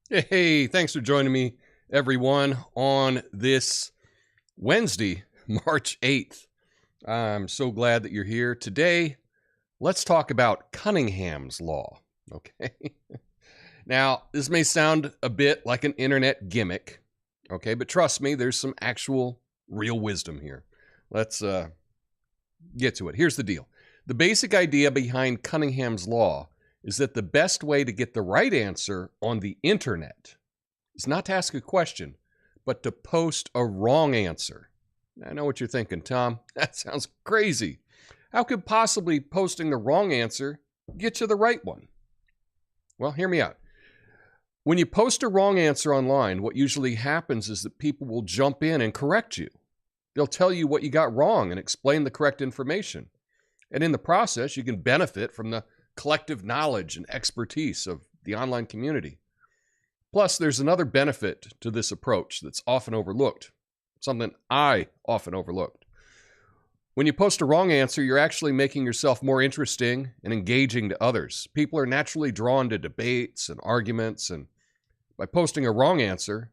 Hey, thanks for joining me, everyone, on this Wednesday, March 8th. I'm so glad that you're here. Today, let's talk about Cunningham's Law, okay? Now, this may sound a bit like an internet gimmick, okay? But trust me, there's some actual real wisdom here. Let's get to it. Here's the deal. The basic idea behind Cunningham's Law is that the best way to get the right answer on the internet is not to ask a question, but to post a wrong answer. I know what you're thinking, Tom. That sounds crazy. How could possibly posting the wrong answer get you the right one? Well, hear me out. When you post a wrong answer online, what usually happens is that people will jump in and correct you. They'll tell you what you got wrong and explain the correct information. And in the process, you can benefit from the collective knowledge and expertise of the online community. Plus, there's another benefit to this approach that's often overlooked, something I often overlooked. When you post a wrong answer, you're actually making yourself more interesting and engaging to others. People are naturally drawn to debates and arguments, and by posting a wrong answer,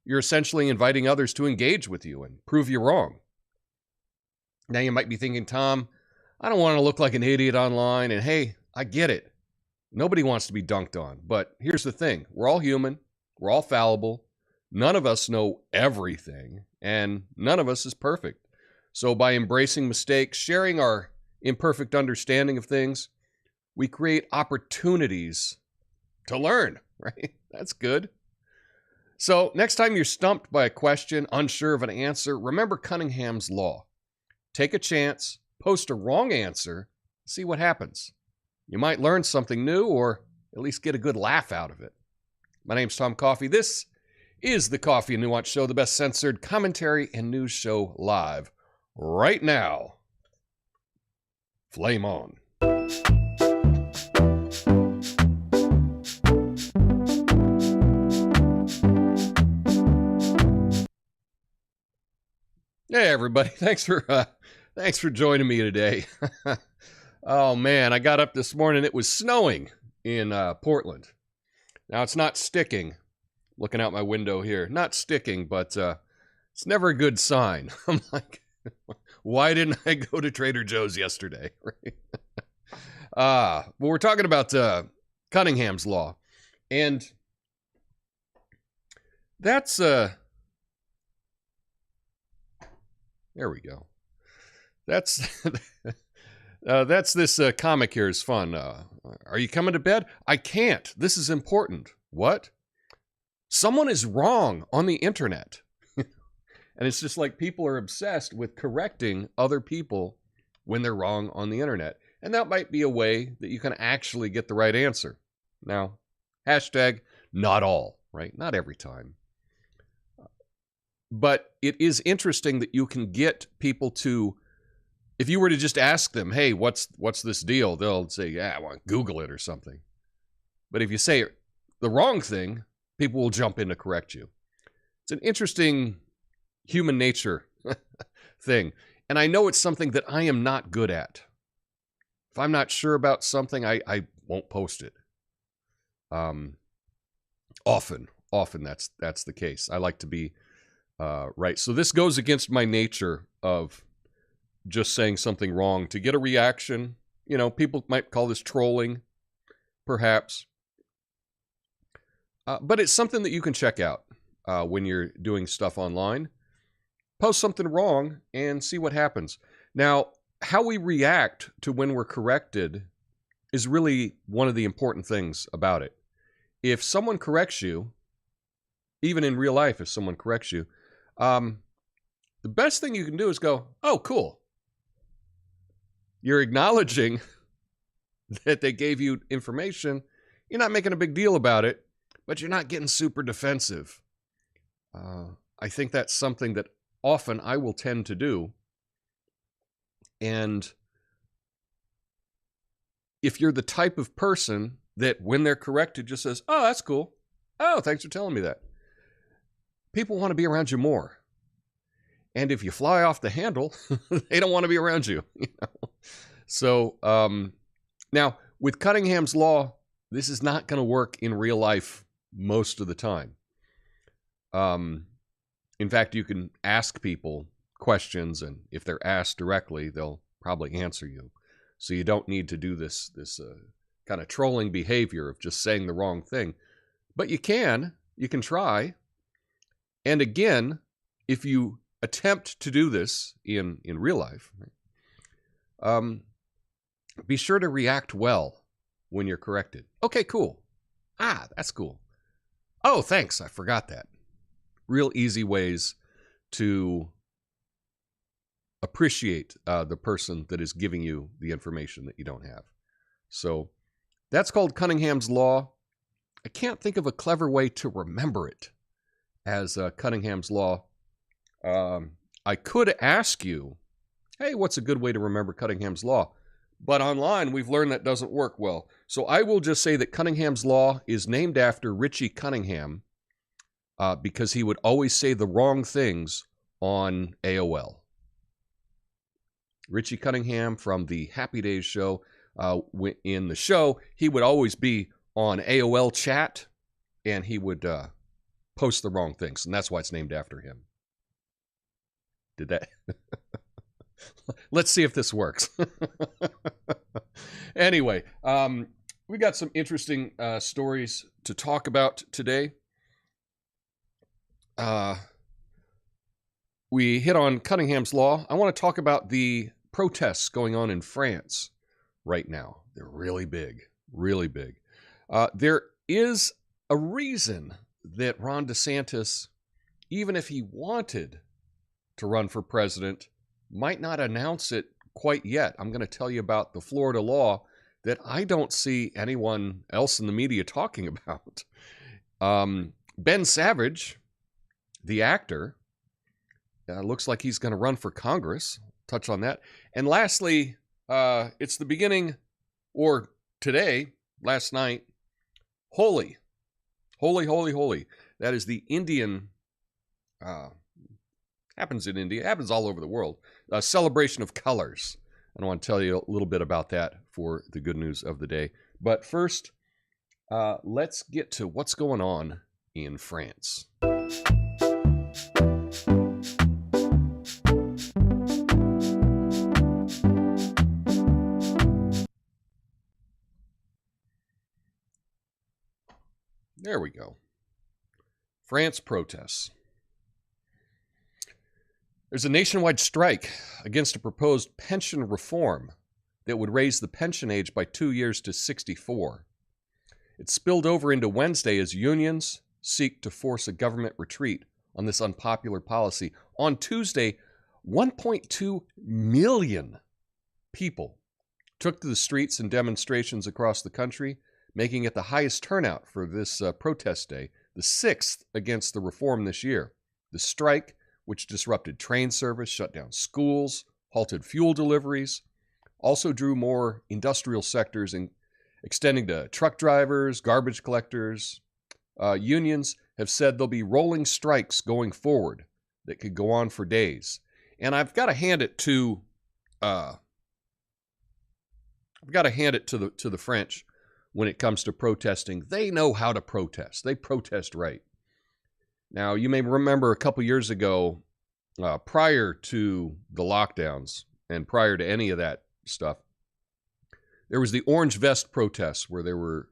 you're essentially inviting others to engage with you and prove you wrong. Now you might be thinking, Tom, I don't want to look like an idiot online, and hey, I get it. Nobody wants to be dunked on. But here's the thing. We're all human. We're all fallible. None of us know everything, and none of us is perfect. So by embracing mistakes, sharing our imperfect understanding of things, we create opportunities to learn, right? That's good. So next time you're stumped by a question, unsure of an answer, remember Cunningham's Law. Take a chance, post a wrong answer, see what happens. You might learn something new or at least get a good laugh out of it. My name's Tom Coffey. This is the Coffee and Nuance Show, the best censored commentary and news show live right now. Flame on. Hey, everybody. Thanks for joining me today. Oh, man, I got up this morning. It was snowing in Portland. Now, it's not sticking. Looking out my window here. Not sticking, but it's never a good sign. I'm like, why didn't I go to Trader Joe's yesterday? Well, we're talking about Cunningham's Law. And that's... there we go. That's this comic here is fun. Are you coming to bed? I can't. This is important. What? Someone is wrong on the internet. And it's just like people are obsessed with correcting other people when they're wrong on the internet. And that might be a way that you can actually get the right answer. Now, hashtag not all, right? Not every time. But it is interesting that you can get people to, if you were to just ask them, hey, what's this deal? They'll say, yeah, I want to Google it or something. But if you say the wrong thing, people will jump in to correct you. It's an interesting human nature thing. And I know it's something that I am not good at. If I'm not sure about something, I won't post it. Often that's the case. I like to be right. So this goes against my nature of just saying something wrong to get a reaction. You know, people might call this trolling, perhaps. But it's something that you can check out when you're doing stuff online. Post something wrong and see what happens. Now, how we react to when we're corrected is really one of the important things about it. If someone corrects you, even in real life, if someone corrects you, the best thing you can do is go, oh, cool. You're acknowledging that they gave you information. You're not making a big deal about it, but you're not getting super defensive. I think that's something that often I will tend to do. And if you're the type of person that when they're corrected just says, oh, that's cool. Oh, thanks for telling me that. People want to be around you more. And if you fly off the handle, they don't want to be around you. So now with Cunningham's law, this is not going to work in real life most of the time. In fact, you can ask people questions, and if they're asked directly, they'll probably answer you. So you don't need to do this kind of trolling behavior of just saying the wrong thing. But you can try. And again, if you attempt to do this in real life, be sure to react well when you're corrected. Okay, cool. That's cool. Oh, thanks. I forgot that. Real easy ways to appreciate the person that is giving you the information that you don't have. So that's called Cunningham's Law. I can't think of a clever way to remember it as Cunningham's Law. I could ask you, hey, what's a good way to remember Cunningham's Law? But online, we've learned that doesn't work well. So I will just say that Cunningham's Law is named after Richie Cunningham because he would always say the wrong things on AOL. Richie Cunningham from the Happy Days show. In the show, he would always be on AOL chat, and he would post the wrong things, and that's why it's named after him. Did that? Let's see if this works. Anyway, we got some interesting stories to talk about today. We hit on Cunningham's Law. I want to talk about the protests going on in France right now. They're really big, really big. There is a reason that Ron DeSantis, even if he wanted to run for president, might not announce it quite yet. I'm going to tell you about the Florida law that I don't see anyone else in the media talking about. Ben Savage, the actor, looks like he's going to run for Congress. Touch on that. And lastly, it's the beginning, or today, last night, Holi. Holi. That is the Indian, happens in India, happens all over the world, a celebration of colors. And I want to tell you a little bit about that for the good news of the day. But first, let's get to what's going on in France. There we go. France protests. There's a nationwide strike against a proposed pension reform that would raise the pension age by 2 years to 64. It spilled over into Wednesday as unions seek to force a government retreat on this unpopular policy. On Tuesday, 1.2 million people took to the streets in demonstrations across the country, making it the highest turnout for this protest day, the sixth against the reform this year. The strike, which disrupted train service, shut down schools, halted fuel deliveries, also drew more industrial sectors, extending to truck drivers, garbage collectors. Unions have said there'll be rolling strikes going forward that could go on for days. And I've got to hand it to the French when it comes to protesting. They know how to protest. They protest right. Now, you may remember a couple years ago, prior to the lockdowns and prior to any of that stuff, there was the Orange Vest protests where there were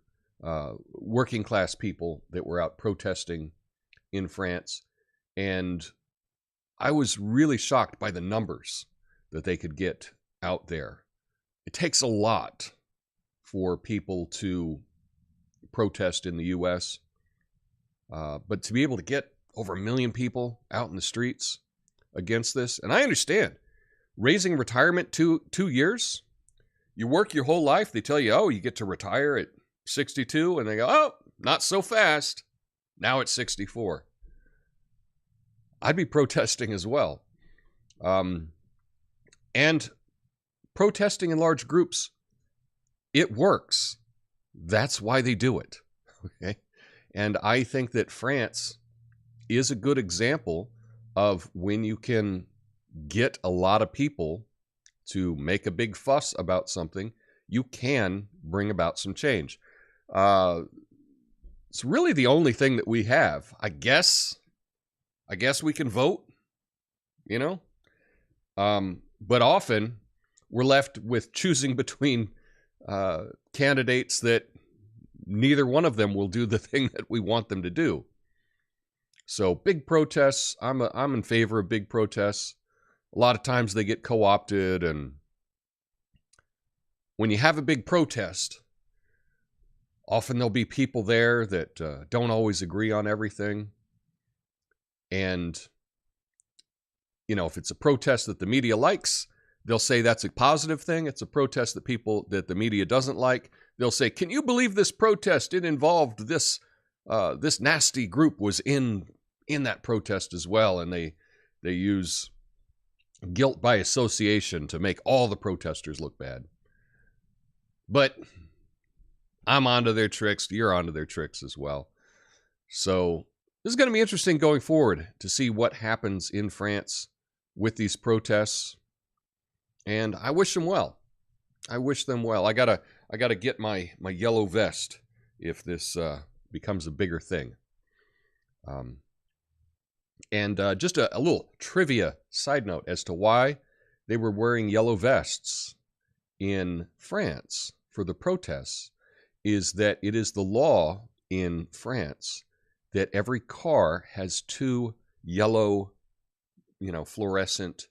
working class people that were out protesting in France. And I was really shocked by the numbers that they could get out there. It takes a lot for people to protest in the U.S., but to be able to get over 1 million people out in the streets against this, and I understand, raising retirement 2 years, you work your whole life, they tell you, oh, you get to retire at 62, and they go, oh, not so fast, now it's 64. I'd be protesting as well. And protesting in large groups, it works. That's why they do it. Okay? And I think that France is a good example of when you can get a lot of people to make a big fuss about something, you can bring about some change. It's really the only thing that we have. I guess we can vote, you know? But often we're left with choosing between candidates that neither one of them will do the thing that we want them to do. So big protests, I'm in favor of big protests. A lot of times they get co-opted, and when you have a big protest, often there'll be people there that don't always agree on everything. And, you know, if it's a protest that the media likes, they'll say that's a positive thing. It's a protest that the media doesn't like. They'll say, can you believe this protest? It involved this nasty group was in that protest as well. And they use guilt by association to make all the protesters look bad. But I'm onto their tricks. You're onto their tricks as well. So this is going to be interesting going forward to see what happens in France with these protests. And I wish them well. I wish them well. I gotta get my yellow vest if this becomes a bigger thing. And just a little trivia side note as to why they were wearing yellow vests in France for the protests is that it is the law in France that every car has 2 yellow, fluorescent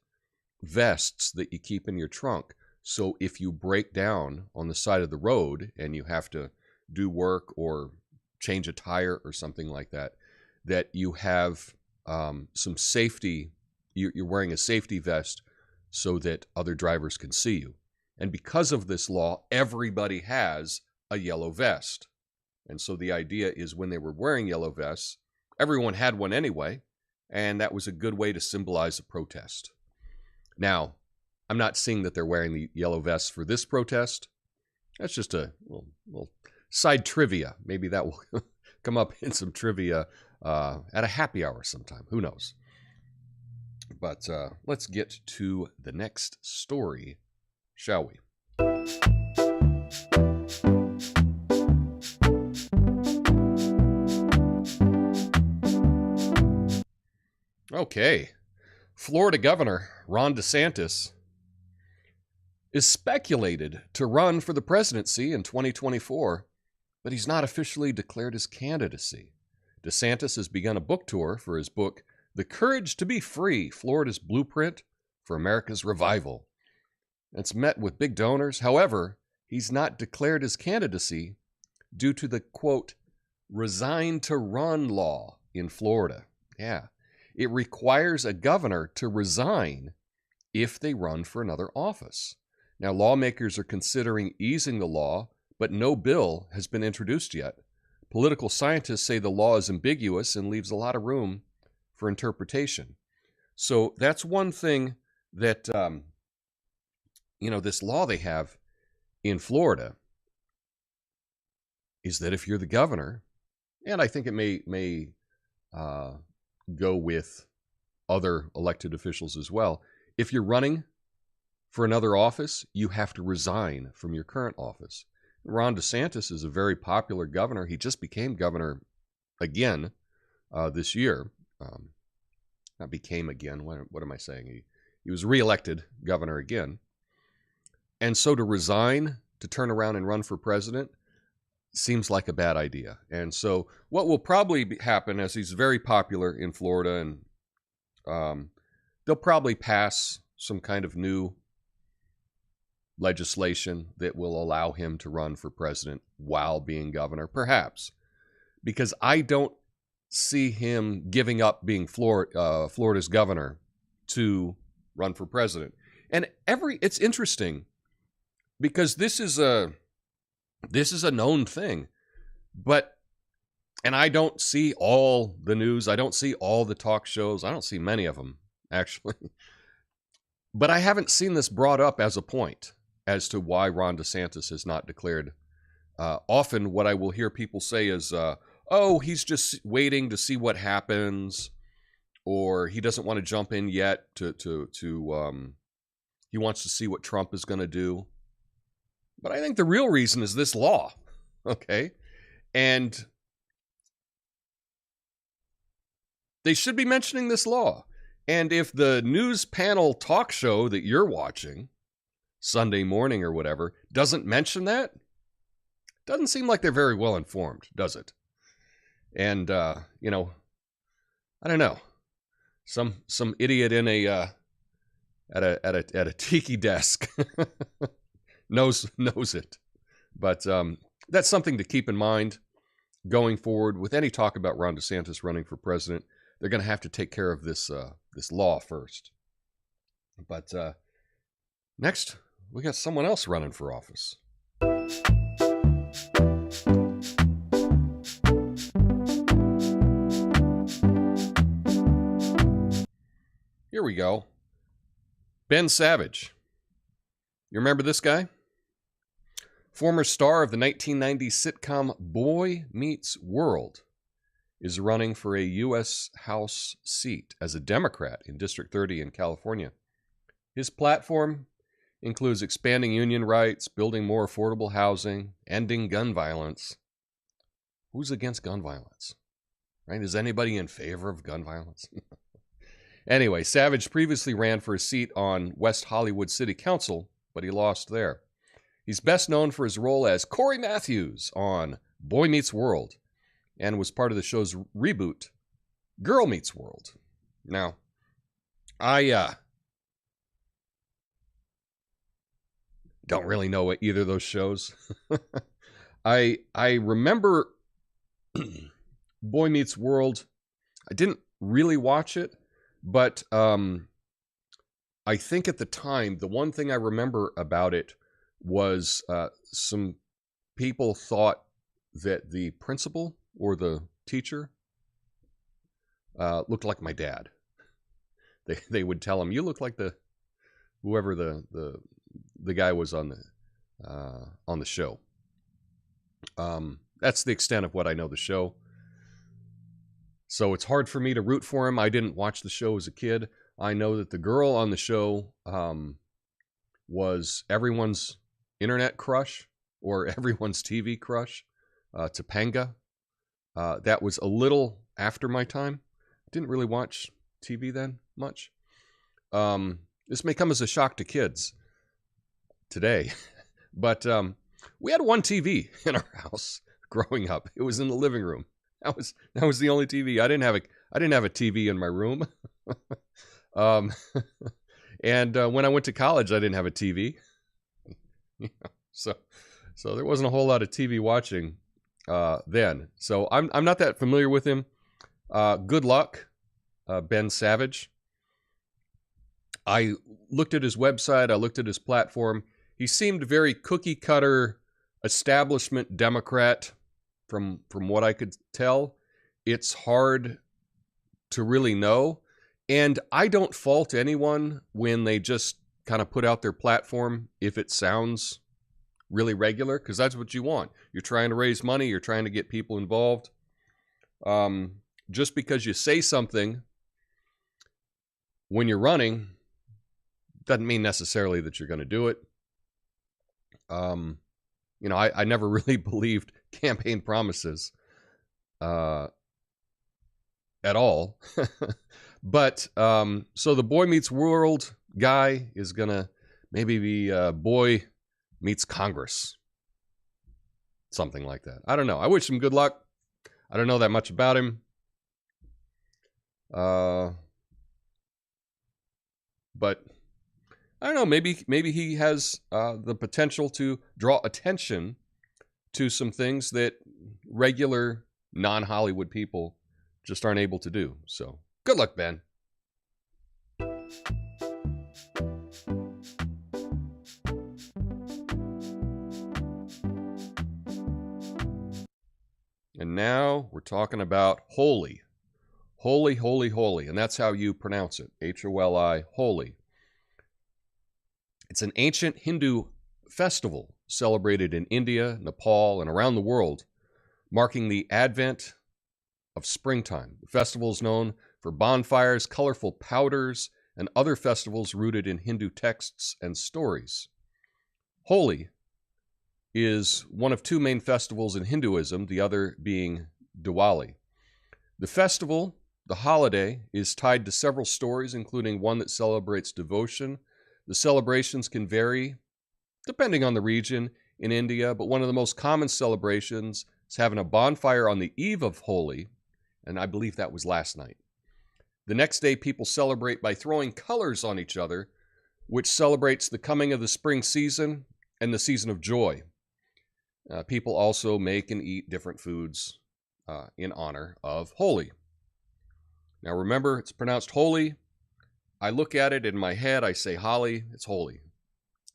vests that you keep in your trunk. So if you break down on the side of the road and you have to do work or change a tire or something like that, that you have some safety, you're wearing a safety vest so that other drivers can see you. And because of this law, everybody has a yellow vest. And so the idea is when they were wearing yellow vests, everyone had one anyway, and that was a good way to symbolize a protest. Now, I'm not seeing that they're wearing the yellow vests for this protest. That's just a little side trivia. Maybe that will come up in some trivia at a happy hour sometime. Who knows? But let's get to the next story, shall we? Okay. Florida Governor Ron DeSantis is speculated to run for the presidency in 2024, but he's not officially declared his candidacy. DeSantis has begun a book tour for his book, The Courage to Be Free, Florida's Blueprint for America's Revival. It's met with big donors. However, he's not declared his candidacy due to the, quote, resign to run law in Florida. Yeah. It requires a governor to resign if they run for another office. Now, lawmakers are considering easing the law, but no bill has been introduced yet. Political scientists say the law is ambiguous and leaves a lot of room for interpretation. So that's one thing that, this law they have in Florida is that if you're the governor, and I think it may go with other elected officials as well, if you're running for another office, you have to resign from your current office. Ron DeSantis is a very popular governor. He just became governor again this year. Not became again. What am I saying? He was reelected governor again. And so to resign, to turn around and run for president, seems like a bad idea. And so what will probably happen, as he's very popular in Florida, and they'll probably pass some kind of new legislation that will allow him to run for president while being governor, perhaps, because I don't see him giving up being Florida's governor to run for president. And it's interesting because this is a known thing, and I don't see all the news. I don't see all the talk shows. I don't see many of them, actually. But I haven't seen this brought up as a point as to why Ron DeSantis is not declared. Often what I will hear people say is, he's just waiting to see what happens, or he doesn't want to jump in yet he wants to see what Trump is going to do. But I think the real reason is this law, okay? And they should be mentioning this law. And if the news panel talk show that you're watching, Sunday morning or whatever, doesn't mention that, doesn't seem like they're very well informed, does it? And, I don't know. Some idiot in at a tiki desk knows it. But that's something to keep in mind going forward with any talk about Ron DeSantis running for president. They're going to have to take care of this law first. But next, we got someone else running for office. Here we go. Ben Savage. You remember this guy? Former star of the 1990s sitcom Boy Meets World is running for a U.S. House seat as a Democrat in District 30 in California. His platform includes expanding union rights, building more affordable housing, ending gun violence. Who's against gun violence? Right? Is anybody in favor of gun violence? Anyway, Savage previously ran for a seat on West Hollywood City Council, but he lost there. He's best known for his role as Corey Matthews on Boy Meets World and was part of the show's reboot, Girl Meets World. Now, I don't really know what either of those shows. I remember Boy Meets World. I didn't really watch it, but I think at the time, the one thing I remember about it was some people thought that the principal or the teacher looked like my dad. They would tell him, "You look like whoever the guy was on the show." That's the extent of what I know the show. So it's hard for me to root for him. I didn't watch the show as a kid. I know that the girl on the show was everyone's internet crush or everyone's TV crush, Topanga. That was a little after my time. Didn't really watch TV then much. This may come as a shock to kids today, but we had one TV in our house growing up. It was in the living room. That was the only TV. I didn't have a TV in my room. And when I went to college, I didn't have a TV. So there wasn't a whole lot of TV watching then. So I'm not that familiar with him. Good luck, Ben Savage. I looked at his website. I looked at his platform. He seemed very cookie cutter establishment Democrat. From what I could tell, it's hard to really know. And I don't fault anyone when they just kind of put out their platform if it sounds really regular, because that's what you want. You're trying to raise money. You're trying to get people involved. Just because you say something when you're running doesn't mean necessarily that you're going to do it. I never really believed campaign promises at all. But so the Boy Meets World guy is going to maybe be Boy Meets Congress. Something like that. I don't know. I wish him good luck. I don't know that much about him. But I don't know. Maybe he has the potential to draw attention to some things that regular non-Hollywood people just aren't able to do. So good luck, Ben. And now we're talking about Holi. Holi. And that's how you pronounce it. Holi, Holi. It's an ancient Hindu festival celebrated in India, Nepal, and around the world, marking the advent of springtime. The festival is known for bonfires, colorful powders, and other festivals rooted in Hindu texts and stories. Holi is one of two main festivals in Hinduism, the other being Diwali. The festival, the holiday, is tied to several stories, including one that celebrates devotion. The celebrations can vary depending on the region in India, but one of the most common celebrations is having a bonfire on the eve of Holi, and I believe that was last night. The next day, people celebrate by throwing colors on each other, which celebrates the coming of the spring season and the season of joy. People also make and eat different foods in honor of Holi. Now remember, it's pronounced Holi. I look at it in my head, I say Holly, it's holy.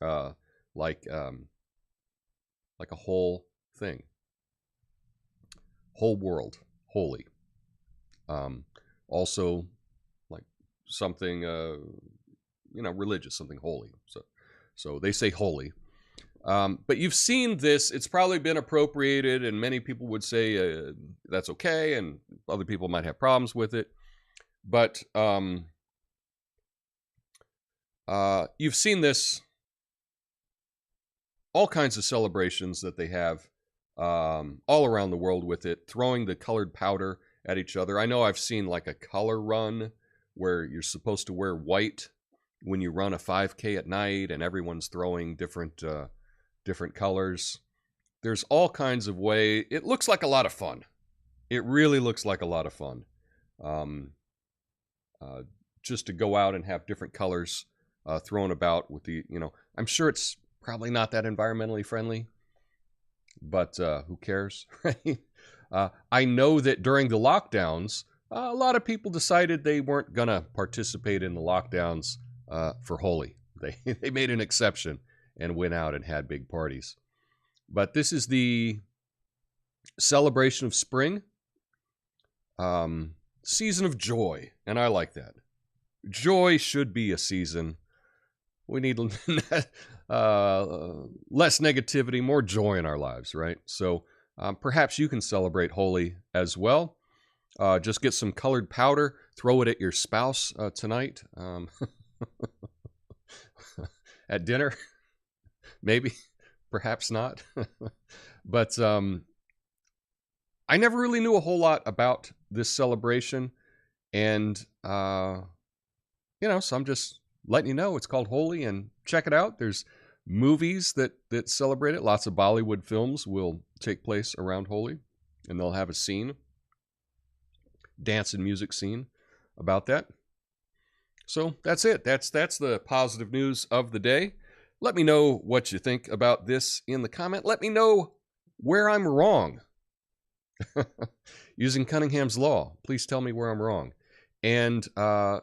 Like a whole thing. Whole world, holy. Also, like something, religious, something holy. So they say holy. But you've seen this. It's probably been appropriated, and many people would say that's okay, and other people might have problems with it. But you've seen this, all kinds of celebrations that they have all around the world with it, throwing the colored powder at each other. I know I've seen like a color run where you're supposed to wear white when you run a 5K at night, and everyone's throwing different colors. There's all kinds of way. It looks like a lot of fun. It really looks like a lot of fun. Just to go out and have different colors thrown about with the, I'm sure it's probably not that environmentally friendly, but who cares, right? I know that during the lockdowns, a lot of people decided they weren't going to participate in the lockdowns for Holi. They made an exception and went out and had big parties. But this is the celebration of spring, season of joy, and I like that. Joy should be a season. We need less negativity, more joy in our lives, right? So perhaps you can celebrate Holi as well. Just get some colored powder, throw it at your spouse tonight at dinner. Maybe, perhaps not. But I never really knew a whole lot about this celebration. And, so I'm just letting you know it's called Holi, and check it out. There's movies that celebrate it. Lots of Bollywood films will take place around Holi, and they'll have a scene, dance and music scene about that. So that's it. That's the positive news of the day. Let me know what you think about this in the comment. Let me know where I'm wrong. Using Cunningham's law, please tell me where I'm wrong. And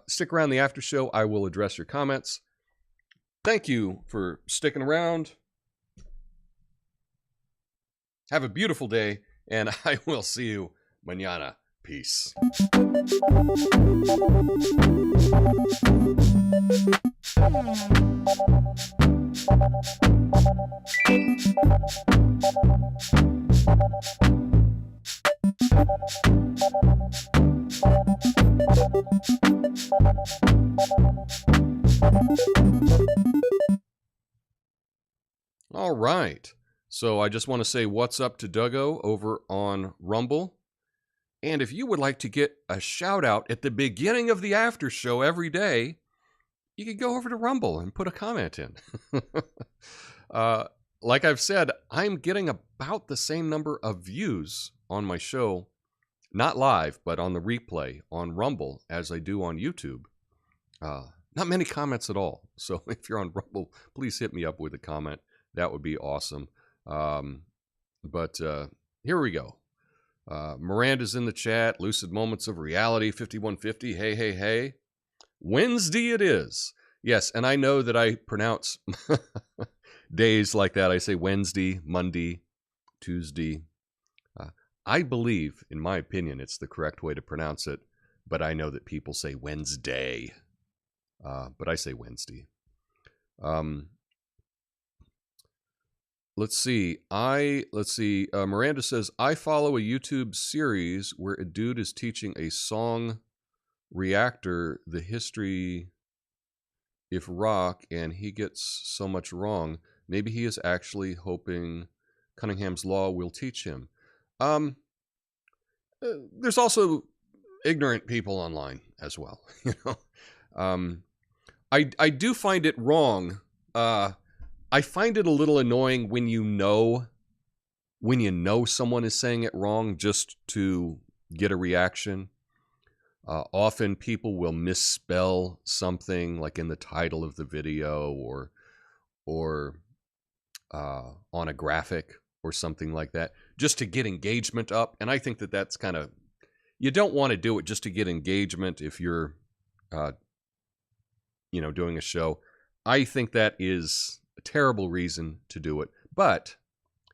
stick around the after show. I will address your comments. Thank you for sticking around. Have a beautiful day, and I will see you mañana. Peace. All right. So I just want to say what's up to Duggo over on Rumble. And if you would like to get a shout out at the beginning of the after show every day, you can go over to Rumble and put a comment in. Like I've said, I'm getting about the same number of views on my show, not live, but on the replay on Rumble as I do on YouTube. Not many comments at all. So if you're on Rumble, please hit me up with a comment. That would be awesome. But here we go. Miranda's in the chat. Lucid Moments of Reality, 5150. Hey, hey, hey. Wednesday it is. Yes, and I know that I pronounce days like that. I say Wednesday, Monday, Tuesday. I believe, in my opinion, it's the correct way to pronounce it. But I know that people say Wednesday. But I say Wednesday. Let's see. Miranda says, I follow a YouTube series where a dude is teaching a song reactor, the history, if rock, and he gets so much wrong, maybe he is actually hoping Cunningham's law will teach him. There's also ignorant people online as well. I do find it wrong. I find it a little annoying when you know someone is saying it wrong just to get a reaction. Often people will misspell something like in the title of the video or on a graphic or something like that, just to get engagement up. And I think that that's kind of, you don't want to do it just to get engagement if you're, doing a show. I think that is a terrible reason to do it. But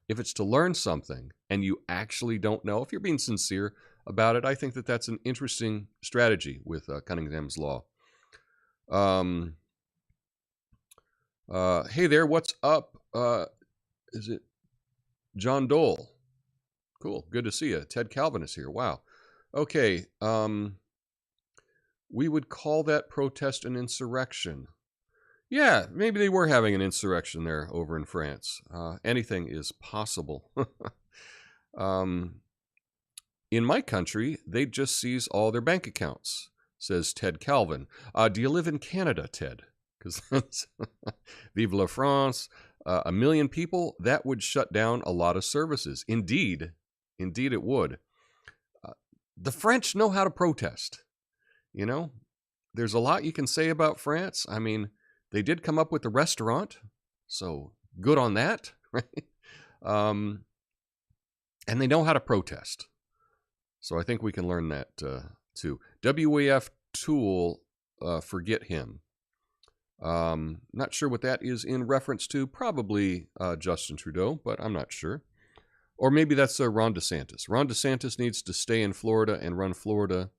if it's to learn something and you actually don't know, if you're being sincere about it, I think that that's an interesting strategy with Cunningham's law. Hey there, what's up? Is it John Dole? Cool, good to see you. Ted Calvin is here. Wow. Okay, we would call that protest an insurrection. Yeah, maybe they were having an insurrection there over in France. Anything is possible. In my country, they just seize all their bank accounts, says Ted Calvin. Do you live in Canada, Ted? Because that's Vive la France. 1 million people, that would shut down a lot of services. Indeed it would. The French know how to protest. There's a lot you can say about France. I mean, they did come up with the restaurant, so good on that, right? And they know how to protest. So I think we can learn that too. WEF Tool, forget him. Not sure what that is in reference to. Probably Justin Trudeau, but I'm not sure. Or maybe that's Ron DeSantis. Ron DeSantis needs to stay in Florida and run Florida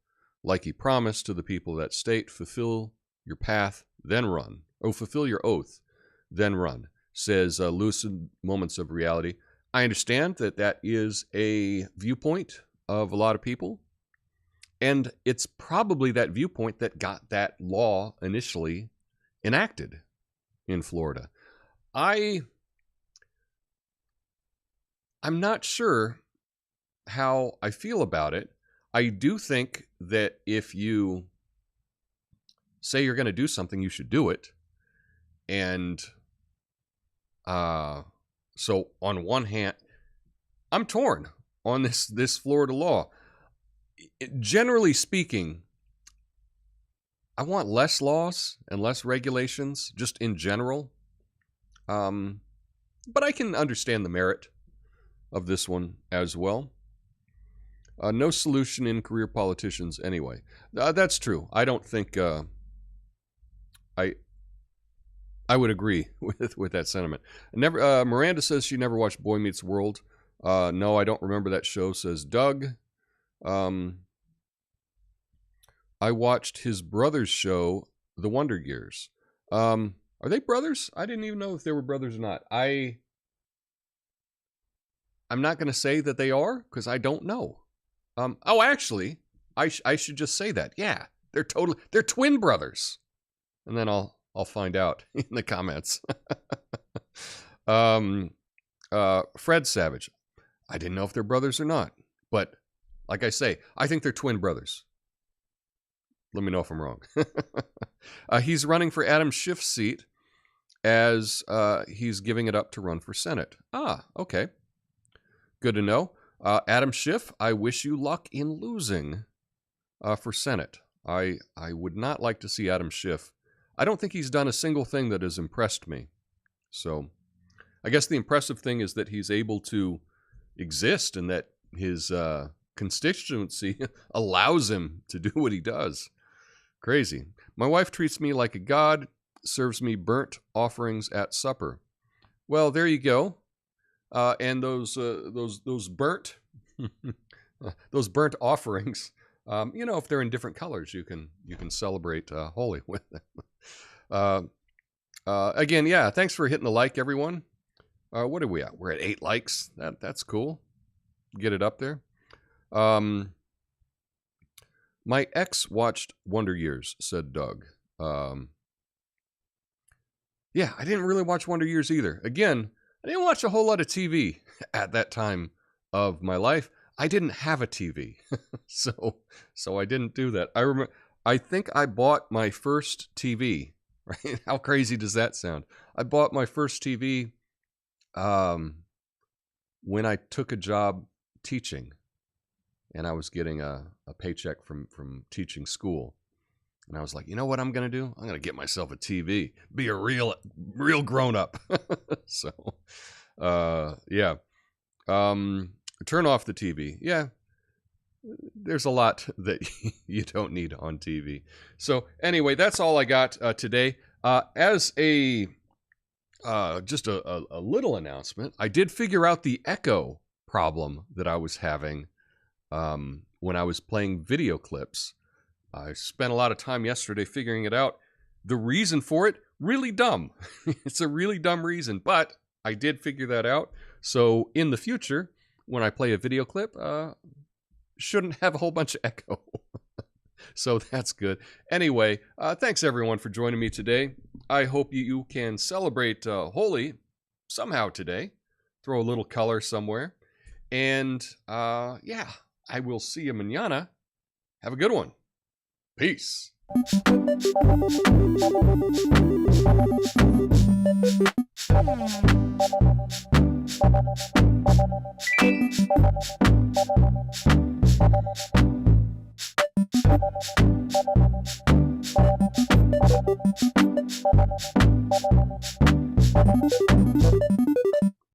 like he promised to the people of that state. Fulfill your path, then run. Oh, fulfill your oath, then run, says Lucid Moments of Reality. I understand that that is a viewpoint of a lot of people, and it's probably that viewpoint that got that law initially enacted in Florida. I'm not sure how I feel about it. I do think that if you say you're going to do something, you should do it. And so on one hand, I'm torn on this Florida law. Generally speaking, I want less laws and less regulations, just in general. But I can understand the merit of this one as well. No solution in career politicians anyway. That's true. I don't think I would agree with that sentiment. Miranda says she never watched Boy Meets World. No, I don't remember that show, says Doug. I watched his brother's show, The Wonder Years. Are they brothers? I didn't even know if they were brothers or not. I'm not going to say that they are because I don't know. Actually, I should just say that. Yeah, they're twin brothers. And then I'll find out in the comments. Fred Savage. I didn't know if they're brothers or not. But like I say, I think they're twin brothers. Let me know if I'm wrong. He's running for Adam Schiff's seat as he's giving it up to run for Senate. Okay. Good to know. Adam Schiff, I wish you luck in losing for Senate. I would not like to see Adam Schiff. I don't think he's done a single thing that has impressed me. So I guess the impressive thing is that he's able to exist and that his constituency allows him to do what he does. Crazy. My wife treats me like a god, serves me burnt offerings at supper. Well, there you go. And those burnt those burnt offerings, if they're in different colors, you can celebrate Holi with them. Again, yeah, thanks for hitting the like, everyone. What are we at? We're at 8 likes. That's cool. Get it up there. My ex watched Wonder Years, said Doug. Yeah, I didn't really watch Wonder Years either. Again, I didn't watch a whole lot of TV at that time of my life. I didn't have a TV, so I didn't do that. I think I bought my first TV. Right? How crazy does that sound? I bought my first TV when I took a job teaching, and I was getting a paycheck from teaching school. And I was like, you know what I'm going to do? I'm going to get myself a TV, be a real grown up. So, yeah. Turn off the TV. Yeah. There's a lot that you don't need on TV. So anyway, that's all I got today. As a just a little announcement, I did figure out the echo problem that I was having when I was playing video clips. I spent a lot of time yesterday figuring it out. The reason for it, really dumb. It's a really dumb reason, but I did figure that out. So in the future, when I play a video clip, shouldn't have a whole bunch of echo. So that's good. Anyway, thanks everyone for joining me today. I hope you can celebrate Holi somehow today. Throw a little color somewhere. And yeah, I will see you mañana. Have a good one. Peace.